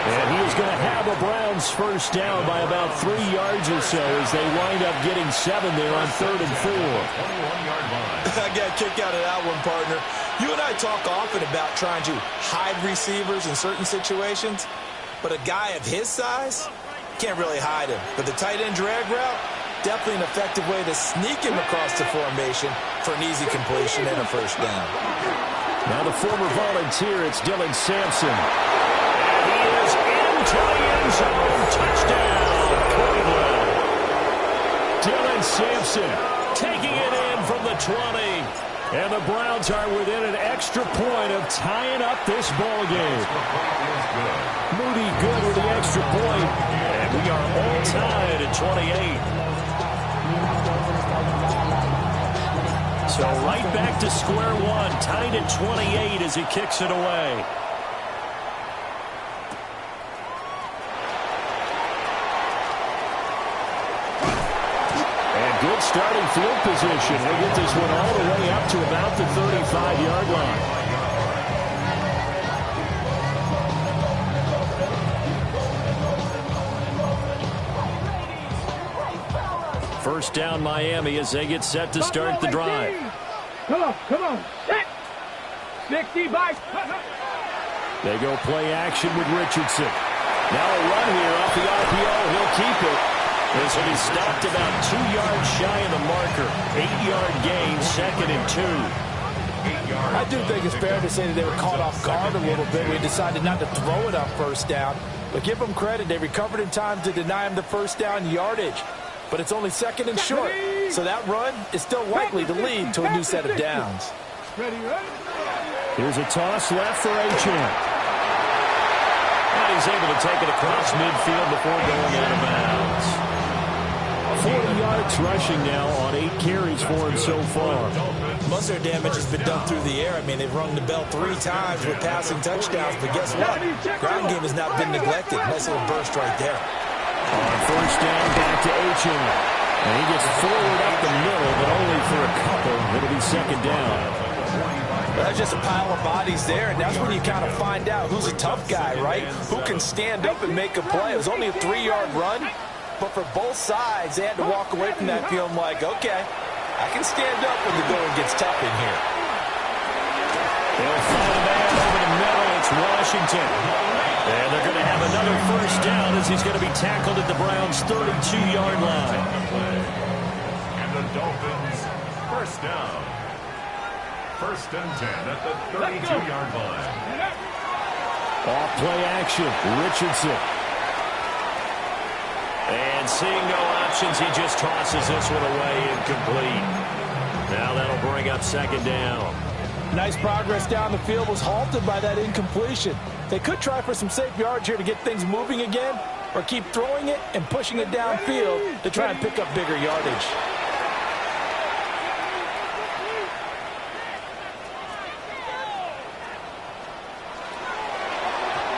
And he is going to have the Browns first down by about 3 yards or so as they wind up getting 7 there on 3rd and 4. 21-yard line. I got a kick out of that one, partner. You and I talk often about trying to hide receivers in certain situations, but a guy of his size can't really hide him. But the tight end drag route, definitely an effective way to sneak him across the formation for an easy completion and a first down. Now the former Volunteer, it's Dylan Sampson. And he is into the end zone. Touchdown, Cleveland. Dylan Sampson taking it in from the 20. And the Browns are within an extra point of tying up this ball game. Moody good with the extra point. And we are all tied at 28. So right back to square one, tied at 28 as he kicks it away. And good starting field position. We'll get this one all the way up to about the 35-yard line. First down Miami as they get set to start the drive. Come on. Set. 60 by. They go play action with Richardson. Now a run here off the RPO. He'll keep it. As he's stopped about 2 yards shy of the marker. 8-yard gain, 2nd and 2. I do think it's fair to say that they were caught off guard a little bit. We decided not to throw it on first down. But give them credit. They recovered in time to deny him the first down yardage. But it's only 2nd and short. So that run is still likely to lead to a new set of downs. Ready. Here's a toss left for Achane. And he's able to take it across midfield before going out of bounds. A 40 yards rushing now on 8 carries for him so far. Most of their damage has been done through the air. I mean, they've rung the bell 3 times with passing touchdowns, but guess what? Ground game has not been neglected. Nice little burst right there. On first down, back to Achane. And he gets forward up the middle, but only for a couple. It'll be second down. That's just a pile of bodies there, and that's when you kind of find out who's a tough guy, right? Who can stand up and make a play. It was only a 3-yard run, but for both sides, they had to walk away from that feeling like, okay, I can stand up when the going gets tough in here. They'll find a man over the middle. It's Washington. And they're going to have another first down as he's going to be tackled at the Browns' 32-yard line. And the Dolphins, first down. First and 10 at the 32-yard line. Off play action, Richardson. And seeing no options, he just tosses this one away, incomplete. Now that'll bring up second down. Nice progress down the field, was halted by that incompletion. They could try for some safe yards here to get things moving again, or keep throwing it and pushing it downfield to try and pick up bigger yardage.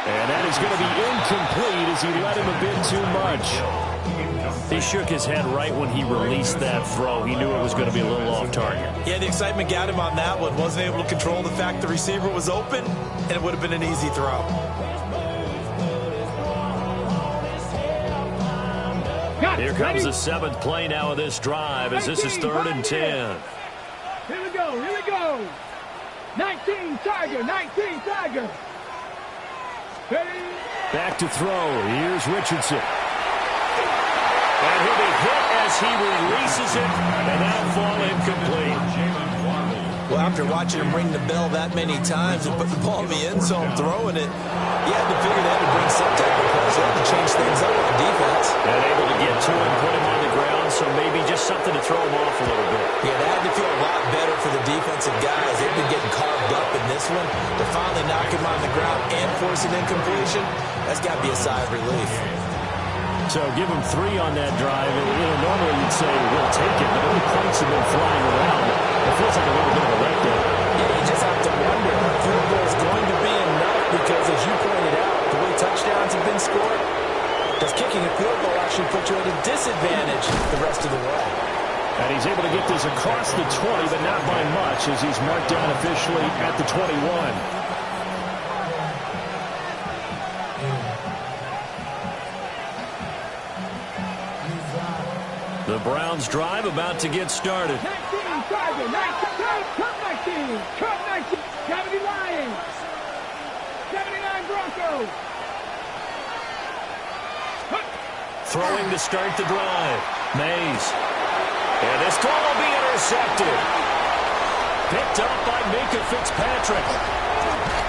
And that is going to be incomplete as he let him a bit too much. He shook his head right when he released that throw. He knew it was going to be a little off target. Yeah, the excitement got him on that one. Wasn't able to control the fact the receiver was open, and it would have been an easy throw. Here comes the 7th play now of this drive as this is 3rd and 10. Here we go, here we go. 19 Tiger, 19 Tiger. Ready? Back to throw. Here's Richardson. And he'll be hit as he releases it, and that'll fall incomplete. Well, after watching him ring the bell that many times and put the ball in the end zone, throwing it, you had to figure that would bring some type of pressure to change things up on defense. And able to get to him, put him on the ground, so maybe just something to throw him off a little bit. Yeah, that had to feel a lot better for the defensive guys. They've been getting carved up in this one. To finally knock him on the ground and force an incompletion, that's got to be a sigh of relief. So give him 3 on that drive. And, normally you'd say, we'll take it, but all the points have been flying around. It feels like a little bit of a letdown. Yeah, you just have to wonder if a field goal is going to be enough because, as you pointed out, the way touchdowns have been scored, does kicking a field goal actually put you at a disadvantage the rest of the way? And he's able to get this across the 20, but not by much as he's marked down officially at the 21. The Browns drive about to get started. 19 Tiger, 19, cut 19, cut 19, 70 Lions, 79 Broncos. Throwing to start the drive. Mays. And this throw will be intercepted. Picked up by Minka Fitzpatrick.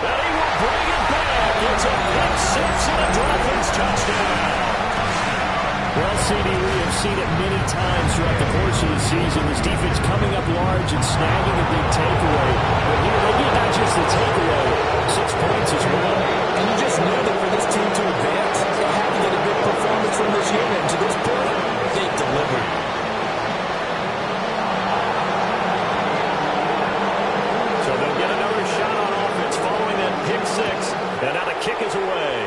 And he will bring it back. It's a pick 6 and a Dolphins touchdown. Well, CD, we have seen it many times throughout the course of the season. This defense coming up large and snagging a big takeaway. But here they get not just the takeaway, 6 points as well. And you just knew that for this team to advance, they had to get a big performance from this unit. To this point, they delivered. So they'll get another shot on offense following that pick 6. And now the kick is away.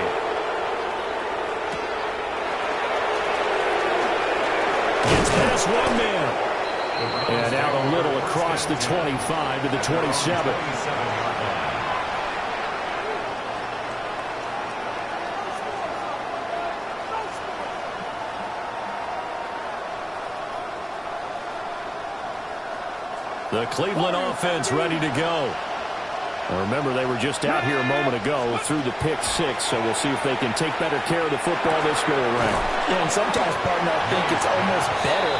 Gets past one man. And out a little across the 25 to the 27. The Cleveland offense ready to go. Now remember, they were just out here a moment ago through the pick 6, so we'll see if they can take better care of the football this go around. Yeah, and sometimes, partner, I think it's almost better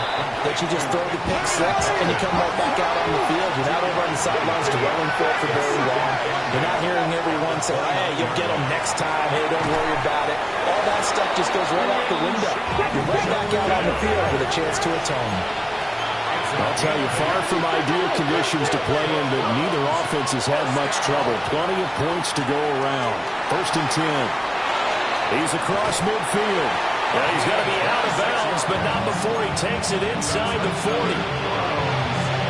that you just throw the pick 6 and you come right back out on the field. You're not over on the sidelines dwelling for it for very long. You're not hearing everyone say, hey, you'll get them next time. Hey, don't worry about it. All that stuff just goes right out the window. You're right back out on the field with a chance to atone. I'll tell you, far from ideal conditions to play in, but neither offense has had much trouble. Plenty of points to go around. 1st and 10. He's across midfield. Well, he's going to be out of bounds, but not before he takes it inside the 40.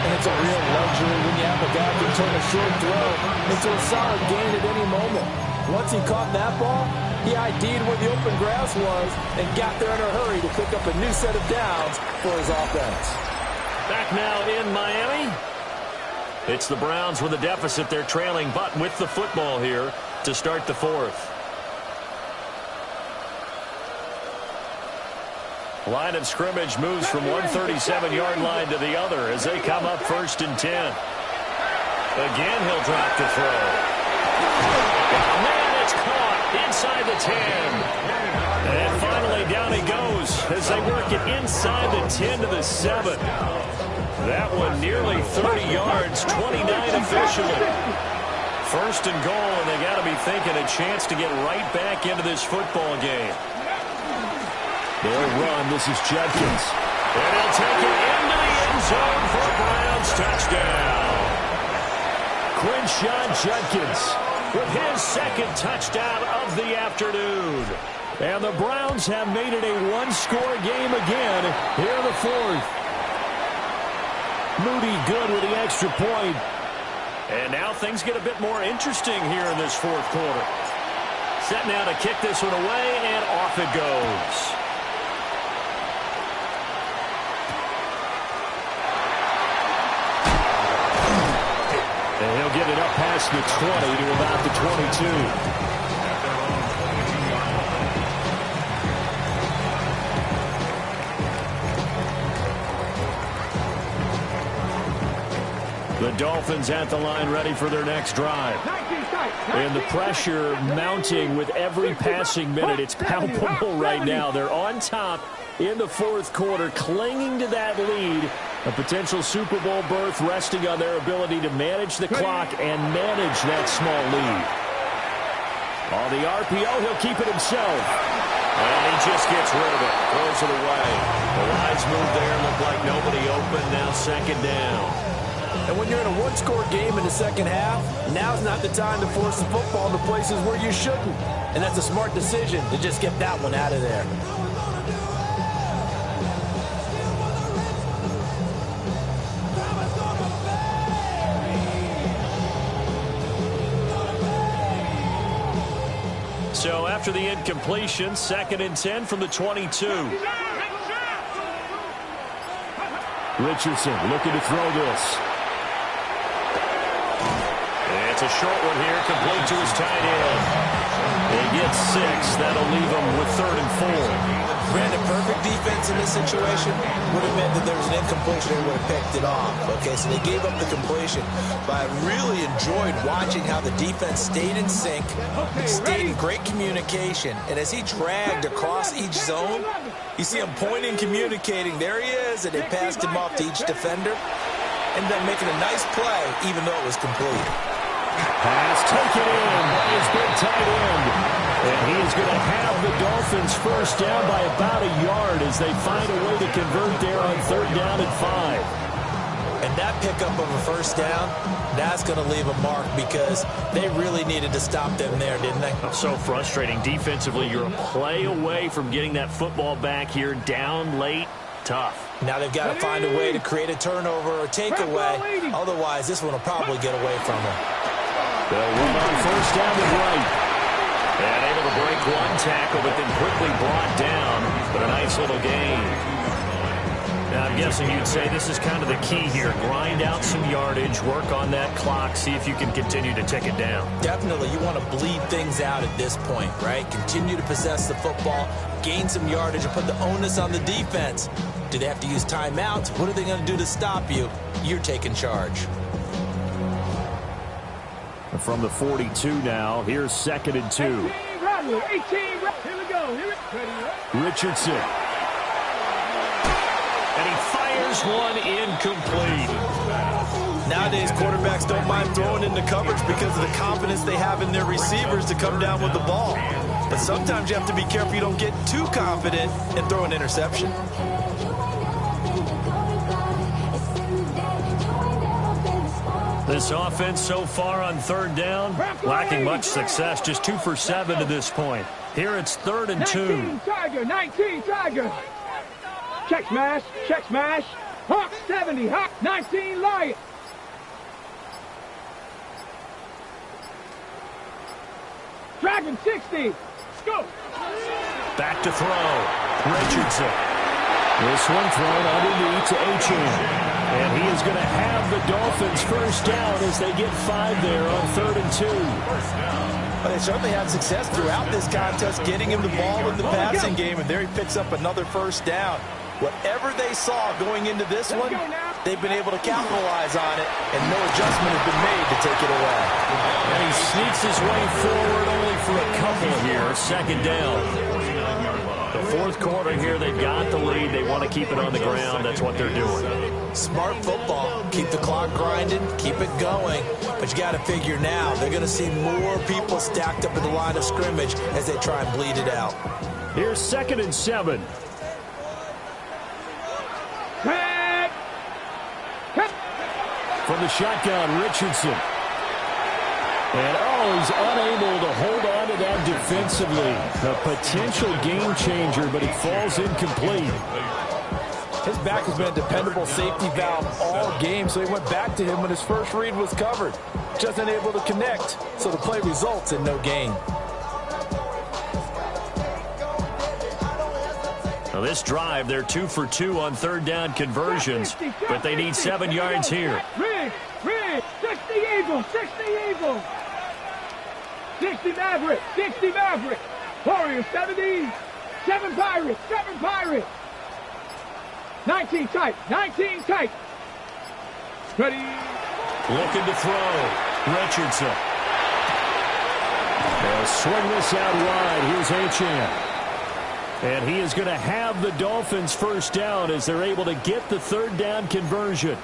And it's a real luxury when you have a guy who can turn a short throw into a solid gain at any moment. Once he caught that ball, he ID'd where the open grass was and got there in a hurry to pick up a new set of downs for his offense. Back now in Miami. It's the Browns with a deficit. They're trailing, but with the football here to start the fourth. Line of scrimmage moves from 137-yard line to the other as they come up 1st and 10. Again, he'll drop the throw. Oh, man, it's caught inside the 10. And finally, down he goes as they work it inside the 10 to the 7. That one nearly 30 yards, 29 officially. 1st and goal, and they got to be thinking a chance to get right back into this football game. They'll run. This is Judkins. And he'll take it into the end zone for a Browns touchdown. Quinshawn Judkins with his second touchdown of the afternoon. And the Browns have made it a one-score game again here in the fourth. Moody good with the extra point. And now things get a bit more interesting here in this fourth quarter. Set now to kick this one away, and off it goes. And he'll get it up past the 20 to about the 22. The Dolphins at the line ready for their next drive. And the pressure mounting with every passing minute. It's palpable right now. They're on top in the fourth quarter, clinging to that lead. A potential Super Bowl berth resting on their ability to manage the clock and manage that small lead. On the RPO, he'll keep it himself. And he just gets rid of it. Throws it away. The wise move there looked like nobody open. Now 2nd down. And when you're in a one-score game in the second half, now's not the time to force the football to places where you shouldn't. And that's a smart decision to just get that one out of there. So after the incompletion, 2nd and 10 from the 22. Richardson looking to throw this. It's a short one here, complete to his tight end. He gets 6. That'll leave him with 3rd and 4. Granted, perfect defense in this situation would have meant that there was an incompletion and would have picked it off. Okay, so they gave up the completion. But I really enjoyed watching how the defense stayed in sync, stayed in great communication. And as he dragged across each zone, you see him pointing, communicating. There he is, and they passed him off to each defender. Ended up making a nice play, even though it was complete. Pass taken in by his big tight end. And he is going to have the Dolphins first down by about a yard as they find a way to convert there on 3rd down and 5. And that pickup of a first down, that's going to leave a mark because they really needed to stop them there, didn't they? So frustrating. Defensively, you're a play away from getting that football back here down late. Tough. Now they've got to find a way to create a turnover or takeaway. Otherwise, this one will probably get away from them. They'll run on 1st down and right. And able to break one tackle, but then quickly brought down. But a nice little gain. Now, I'm guessing you'd say this is kind of the key here. Grind out some yardage, work on that clock, see if you can continue to tick it down. Definitely. You want to bleed things out at this point, right? Continue to possess the football, gain some yardage, and put the onus on the defense. Do they have to use timeouts? What are they going to do to stop you? You're taking charge. From the 42 now, here's 2nd and 2. 18, here we go. Richardson. And he fires one incomplete. Nowadays, quarterbacks don't mind throwing into coverage because of the confidence they have in their receivers to come down with the ball. But sometimes you have to be careful you don't get too confident and throw an interception. This offense so far on third down, lacking much success, just 2 for 7 to this point. Here it's 3rd and 2. 19 Tiger, 19 Tiger. Check smash, check smash. Hawk 70, Hawk 19 Lion. Dragon 60. Let's go. Back to throw. Richardson. This one thrown underneath to Achane. And he is going to have the Dolphins first down as they get 5 there on 3rd and 2. Well, they certainly had success throughout this contest, getting him the ball in the passing game, and there he picks up another first down. Whatever they saw going into this one, they've been able to capitalize on it, and no adjustment has been made to take it away. And he sneaks his way forward only for a couple here. 2nd down. The 4th quarter here, they've got the lead. They want to keep it on the ground. That's what they're doing. Smart football. Keep the clock grinding, keep it going. But you got to figure now, they're going to see more people stacked up in the line of scrimmage as they try and bleed it out. Here's 2nd and 7. From the shotgun, Richardson. And, he's unable to hold on to that defensively. A potential game changer, but it falls incomplete. His back has been a dependable safety valve all game, so he went back to him when his first read was covered. Just unable to connect, so the play results in no gain. Now this drive, they're 2 for 2 on 3rd down conversions, but they need 7 yards here. Rig, 60 Eagles, 60 Eagles. 60 Maverick, 60 Maverick. Warriors, 70. 7 Pirates, 7 Pirates. 19 tight, 19 tight. Ready. Looking to throw. Richardson. They'll swing this out wide. Here's Achane. And he is going to have the Dolphins first down as they're able to get the 3rd down conversion.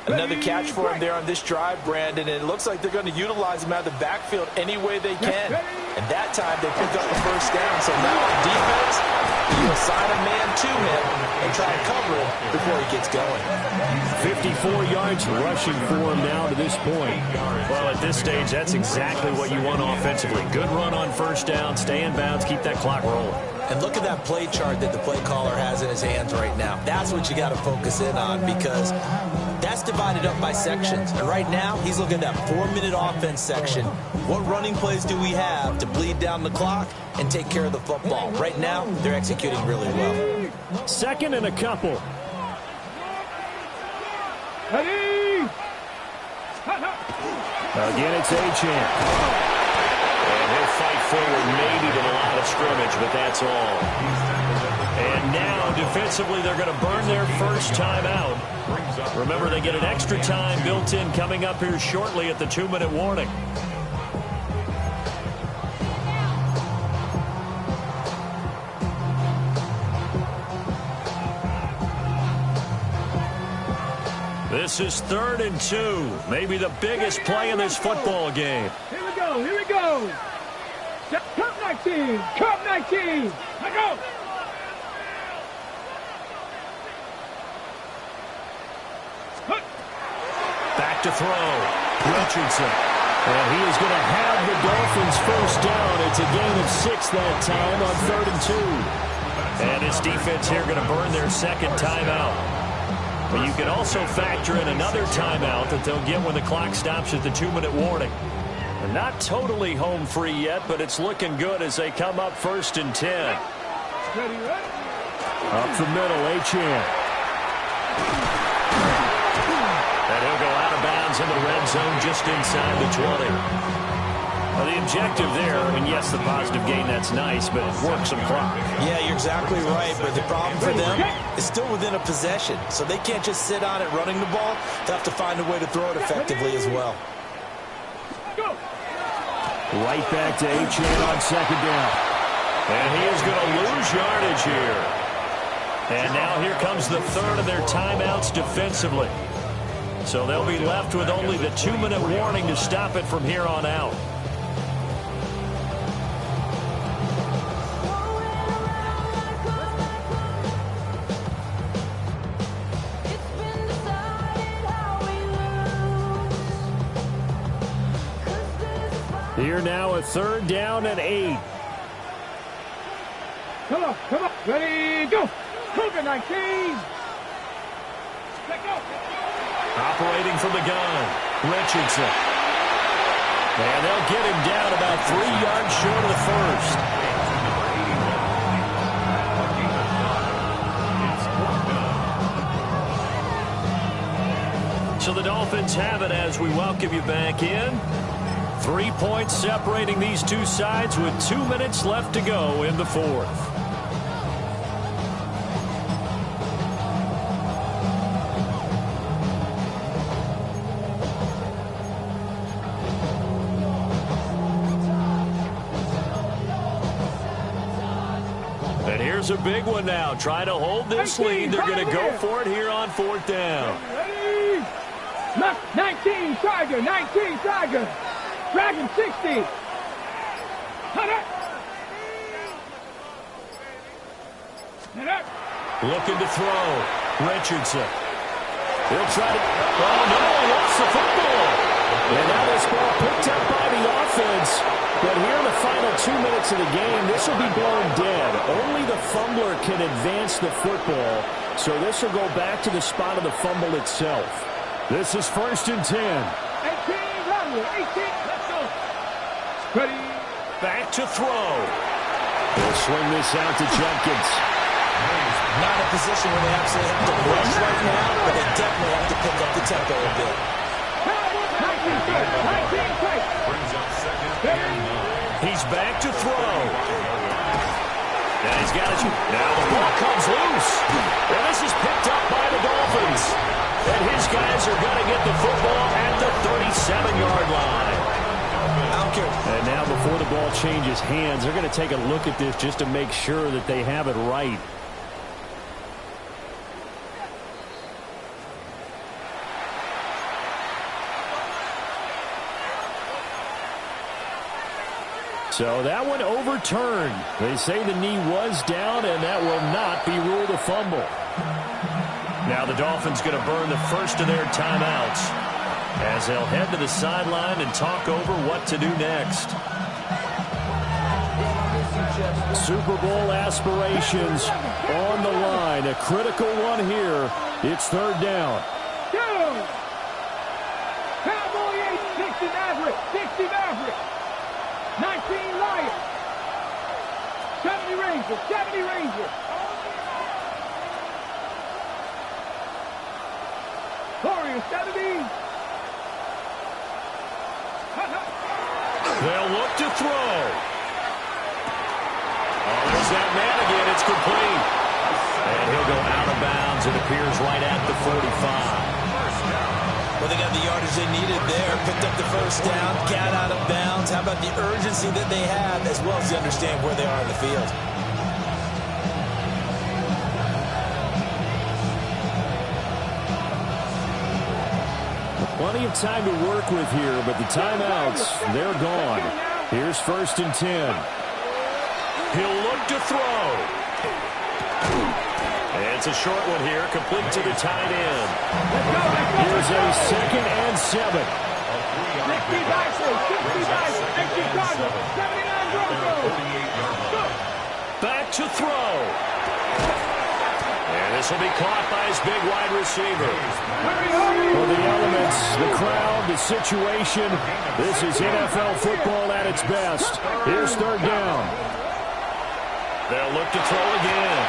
Another catch for him there on this drive, Brandon, and it looks like they're going to utilize him out of the backfield any way they can. And that time they pick up the first down. So now on defense, you assign a man to him and try and cover him before he gets going. 54 yards rushing for him now to this point. Well, at this stage, that's exactly what you want offensively. Good run on first down, stay in bounds, keep that clock rolling. And look at that play chart that the play caller has in his hands right now. That's what you got to focus in on, because that's divided up by sections. And right now, he's looking at that 4-minute offense section. What running plays do we have to bleed down the clock and take care of the football? Right now, they're executing really well. 2nd and a couple. Ready. Again, it's Achane. And he'll fight forward maybe to the line of scrimmage, but that's all. And now, defensively, they're going to burn their first timeout. Remember, they get an extra time built in coming up here shortly at the 2-minute warning. This is 3rd and 2. Maybe the biggest play in this football game. Here we go, here we go. Cup 19, Cup 19. Let's go. Back to throw. Richardson. And he is going to have the Dolphins first down. It's a gain of 6 that time on 3rd and 2. And his defense here going to burn their 2nd timeout. But you can also factor in another timeout that they'll get when the clock stops at the 2-minute warning. They're not totally home free yet, but it's looking good as they come up 1st and 10. Up the middle, Achane. And he'll go out of bounds in the red zone just inside the 20. Well, the objective there, I mean, yes, the positive gain, that's nice, but work some clock. Yeah, you're exactly right, but the problem for them is still within a possession, so they can't just sit on it running the ball. They'll have to find a way to throw it effectively as well. Right back to Achane on 2nd down. And he is going to lose yardage here. And now here comes the 3rd of their timeouts defensively. So they'll be left with only the 2-minute warning to stop it from here on out. Here now a 3rd down and 8. Come on, come on. Ready, go. Cougar 19. Let go. Operating from the gun, Richardson. And they'll get him down about 3 yards short of the first. So the Dolphins have it as we welcome you back in. 3 points separating these two sides with 2 minutes left to go in the 4th. And here's a big one now. Trying to hold this lead. They're going to go for it here on 4th down. Ready. 19 Tiger, 19 Tiger. Dragon 60. Cut it. Looking to throw. Richardson. He'll try to... Oh, no, he lost the football. And now this ball picked up by the offense. But here in the final 2 minutes of the game, this will be blown dead. Only the fumbler can advance the football. So this will go back to the spot of the fumble itself. This is 1st and 10. 18, run, 18, let's go. Ready. Back to throw. They'll swing this out to Jenkins. Not a position where they absolutely have to rush right now, but they definitely have to pick up the tempo a bit. 19, Brings up 2nd and 9. He's back to throw. And he's got it. Now the ball comes loose. And this is picked up by the Dolphins. And his guys are going to get the football at the 37-yard line. And now before the ball changes hands, they're going to take a look at this just to make sure that they have it right. So that one overturned. They say the knee was down, and that will not be ruled a fumble. Now the Dolphins going to burn the first of their timeouts as they'll head to the sideline and talk over what to do next. Super Bowl aspirations on the line. A critical one here. It's 3rd down. Cowboy 8, 60 Maverick, 60 Maverick. 19 Lions. 70 Rangers, 70 Rangers. Warriors, 70. They'll look to throw. Oh, there's that man again. It's complete. And he'll go out of bounds. It appears right at the 45. Well, they got the yardage they needed there. Picked up the 1st down, got out of bounds. How about the urgency that they have, as well as they understand where they are in the field? Plenty of time to work with here, but the timeouts, they're gone. Here's 1st and 10. He'll look to throw. And it's a short one here, complete to the tight end. Here's a 2nd and 7. 60 Bison, 60 Bison, 60 Cardinals, 79 Broncos. Back to throw. And this will be caught by his big wide receiver. For the elements, the crowd, the situation, this is NFL football at its best. Here's 3rd down. They'll look to throw again.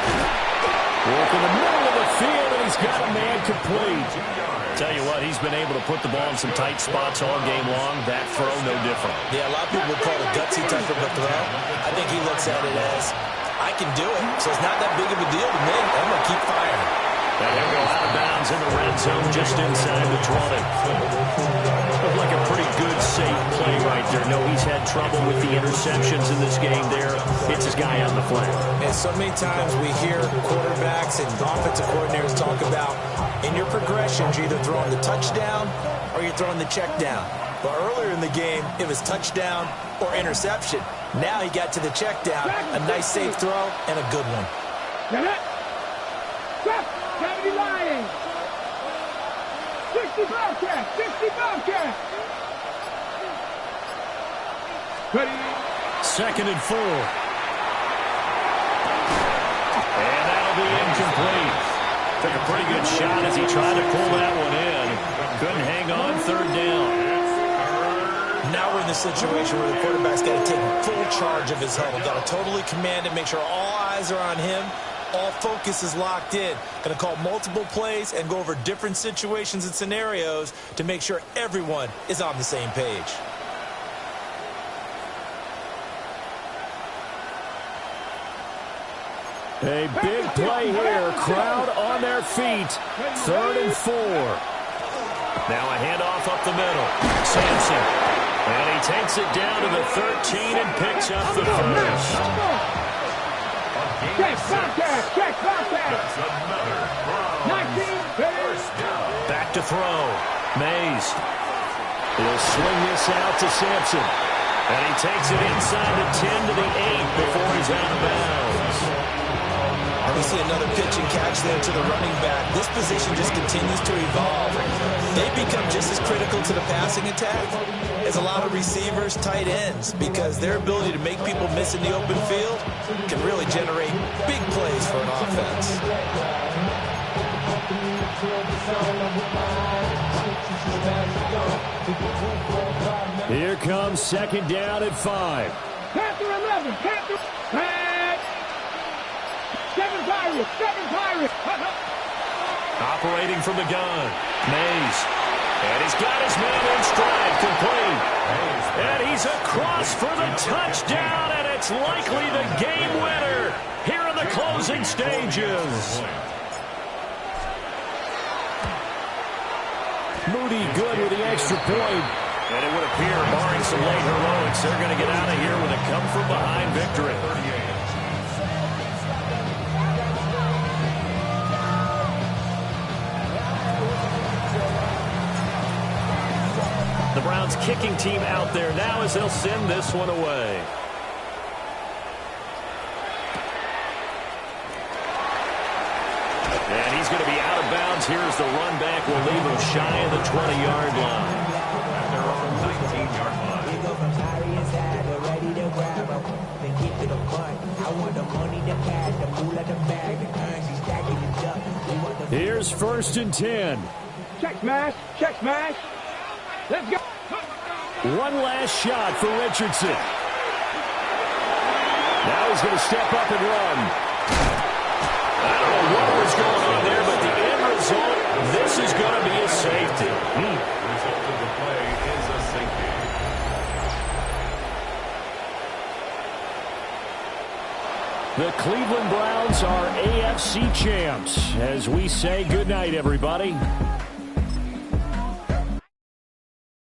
Work in the middle of the field, and he's got a man complete. Tell you what, he's been able to put the ball in some tight spots all game long. That throw, no different. Yeah, a lot of people would call it a gutsy type of a throw. I think he looks at it as, I can do it, so it's not that big of a deal to me. I'm going to keep firing. And he'll go out of bounds in the red zone just inside the 20. Looked like a pretty good, safe play right there. No, he's had trouble with the interceptions in this game there. It's his guy on the flag. And so many times we hear quarterbacks and offensive coordinators talk about, in your progressions, you're either throwing the touchdown or you're throwing the check down. But earlier in the game, it was touchdown or interception. Now he got to the check down, a nice safe throw, and a good one. 70 Lions. 60 Bobcats, 60 Bobcats. Ready. 2nd and 4. And that'll be incomplete. Took a pretty good shot as he tried to pull that one in. Couldn't hang on 3rd down. Now we're in the situation where the quarterback's got to take full charge of his huddle. Got to totally command it, make sure all eyes are on him. All focus is locked in. Going to call multiple plays and go over different situations and scenarios to make sure everyone is on the same page. A big play here. Crowd on their feet. 3rd and 4. Now a handoff up the middle. Sampson. And he takes it down to the 13 and picks up the first. Check contact. Check contact. 19. Back to throw. Mays. He'll swing this out to Sampson. And he takes it inside the 10 to the 8 before he's out of bounds. And we see another pitch and catch there to the running back. This position just continues to evolve. They become just as critical to the passing attack as a lot of receivers, tight ends, because their ability to make people miss in the open field can really generate big plays for an offense. Here comes 2nd down at 5. Panther 11. Panther. Pass. 7 Pirates. 7 Pirates. Operating from the gun. Mays. And he's got his man in stride. Complete. And he's across for the touchdown, and it's likely the game winner here in the closing stages. Moody good with the extra point. And it would appear, barring some late heroics, they're going to get out of here with a come-from-behind victory. The Browns kicking team out there now as they'll send this one away. And he's going to be out of bounds here as the run back will leave him shy of the 20-yard line. At their own 19-yard line. Here's 1st and 10. Check smash. Check smash. Let's go. One last shot for Richardson. Now he's going to step up and run. I don't know what was going on there, but the end result, this is going to be a safety. The result of the play is a safety. The Cleveland Browns are AFC champs as we say goodnight, everybody.